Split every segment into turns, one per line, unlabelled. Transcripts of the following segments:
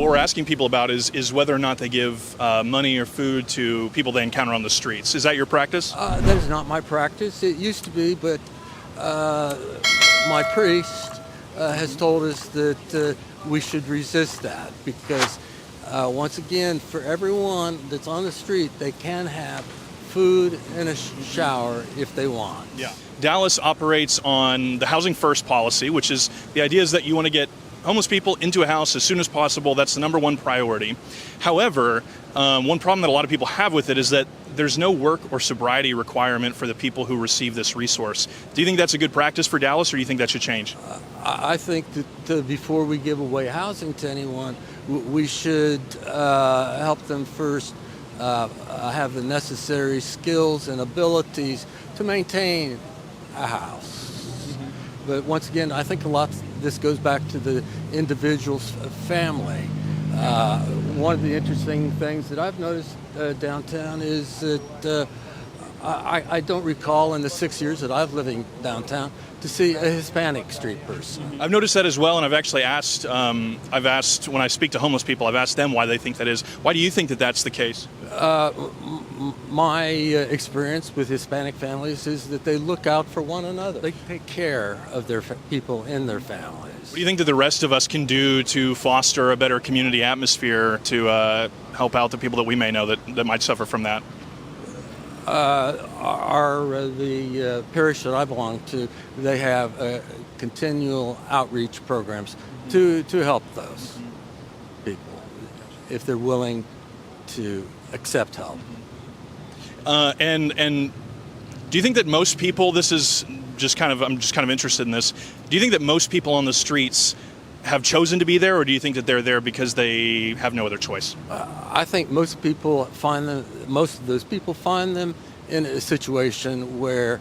what we're asking people about is whether or not they give money or food to people they encounter on the streets. Is that your practice?
That is not my practice. It used to be, but my priest has told us that we should resist that because, once again, for everyone that's on the street, they can have food and a shower if they want.
Yeah. Dallas operates on the Housing First policy, which is the idea is that you want to get homeless people into a house as soon as possible. That's the number one priority. However, one problem that a lot of people have with it is that there's no work or sobriety requirement for the people who receive this resource. Do you think that's a good practice for Dallas, or do you think that should change?
I think that before we give away housing to anyone, we should help them first have the necessary skills and abilities to maintain a house. But once again, I think a lot of this goes back to the individual's family. One of the interesting things that I've noticed downtown is that I don't recall in the 6 years that I've living downtown to see a Hispanic street person.
I've noticed that as well, and I've actually asked, when I speak to homeless people, I've asked them why they think that is. Why do you think that that's the case?
My experience with Hispanic families is that they look out for one another. They take care of their people in their families.
What do you think that the rest of us can do to foster a better community atmosphere to help out the people that we may know that might suffer from that?
The parish that I belong to, they have continual outreach programs to help those people if they're willing to accept help.
And do you think that most people, I'm just kind of interested in this. Do you think that most people on the streets have chosen to be there, or do you think that they're there because they have no other choice?
I think most of those people find them in a situation where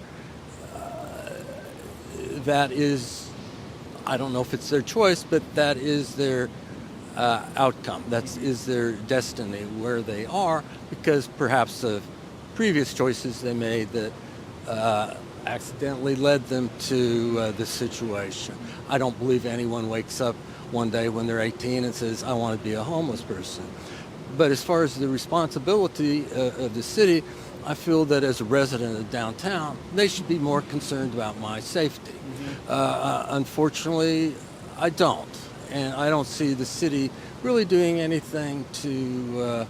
that is, I don't know if it's their choice, but that is their outcome. That is their destiny where they are, because perhaps of previous choices they made that accidentally led them to this situation. I don't believe anyone wakes up one day when they're 18 and says, I want to be a homeless person. But as far as the responsibility of the city, I feel that as a resident of downtown, they should be more concerned about my safety. Unfortunately, I don't. And I don't see the city really doing anything to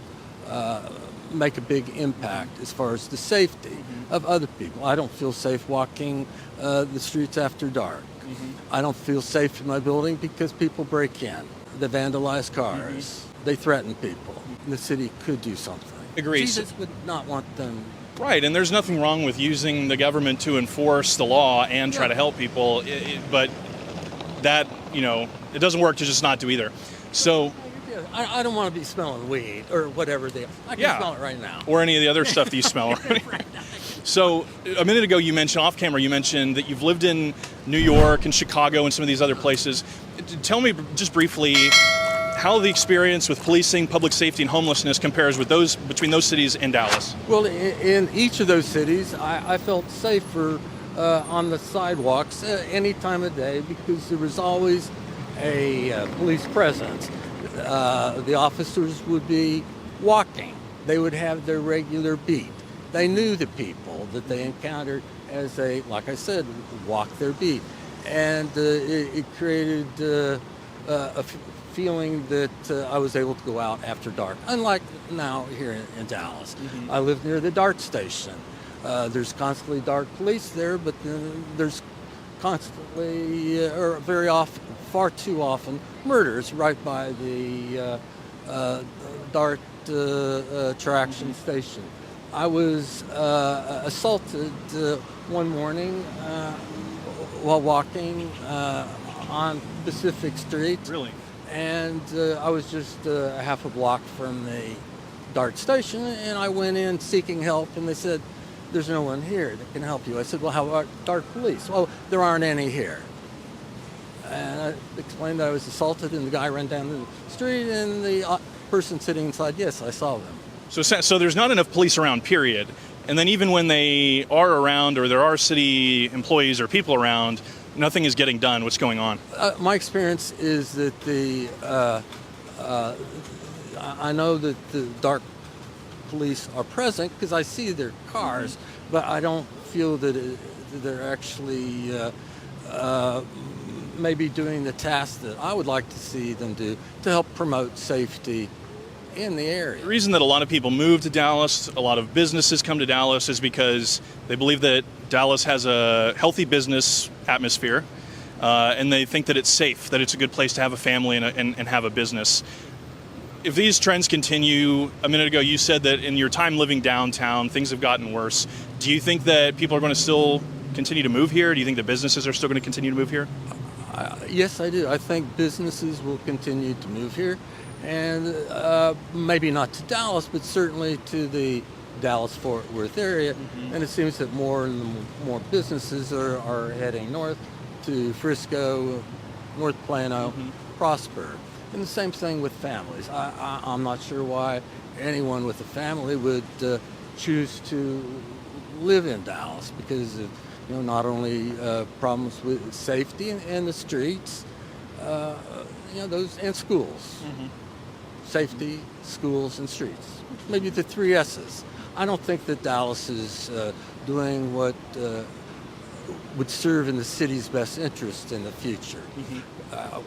make a big impact as far as the safety of other people. I don't feel safe walking the streets after dark. I don't feel safe in my building because people break in. They vandalize cars. They threaten people. The city could do something.
Agreed.
Jesus would not want them.
Right, and there's nothing wrong with using the government to enforce the law and try to help people, but that, it doesn't work to just not do either. So
I don't want to be smelling weed or whatever they are. I can smell it right now.
Or any of the other stuff that you smell. Right? So a minute ago you mentioned, off camera, you mentioned that you've lived in New York and Chicago and some of these other places. Tell me just briefly how the experience with policing, public safety, and homelessness compares with between those cities and Dallas.
Well, in each of those cities, I felt safer on the sidewalks any time of day because there was always a police presence. The officers would be walking. They would have their regular beat. They knew the people that they encountered as they, like I said, walk their beat. And it created a feeling that I was able to go out after dark, unlike now here in Dallas. I live near the DART station. There's constantly DART police there, but there's constantly, or very often, far too often, murders right by the DART traction station. I was assaulted one morning while walking on Pacific Street.
Really?
And I was just a half a block from the DART station, and I went in seeking help, and they said, there's no one here that can help you. I said, well, how about DART police? Well, there aren't any here. And I explained that I was assaulted, and the guy ran down the street, and the person sitting inside, yes, I saw them.
So there's not enough police around, period. And then even when they are around, or there are city employees or people around, nothing is getting done. What's going on?
My experience is that the I know that the dark police are present because I see their cars, but I don't feel that they're actually maybe doing the task that I would like to see them do to help promote safety in the area.
The reason that a lot of people move to Dallas, a lot of businesses come to Dallas, is because they believe that Dallas has a healthy business atmosphere, and they think that it's safe, that it's a good place to have a family and have a business. If these trends continue, a minute ago you said that in your time living downtown, things have gotten worse. Do you think that people are going to still continue to move here? Do you think that businesses are still going to continue to move here?
Yes, I do. I think businesses will continue to move here, and maybe not to Dallas, but certainly to the Dallas-Fort Worth area. And it seems that more and more businesses are heading north to Frisco, North Plano, Prosper. And the same thing with families. I'm not sure why anyone with a family would choose to live in Dallas because of, not only problems with safety in the streets, those and schools. Safety, schools, and streets. Maybe the 3 S's. I don't think that Dallas is doing what would serve in the city's best interest in the future.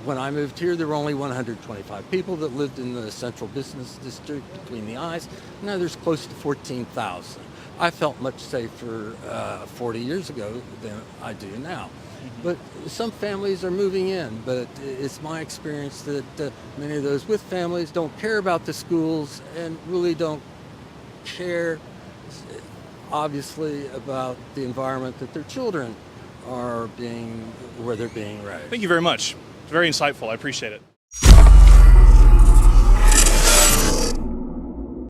When I moved here, there were only 125 people that lived in the central business district between the I's. Now there's close to 14,000. I felt much safer 40 years ago than I do now. But some families are moving in, but it's my experience that many of those with families don't care about the schools and really don't care, obviously, about the environment that their children where they're being raised.
Thank you very much. It's very insightful. I appreciate it.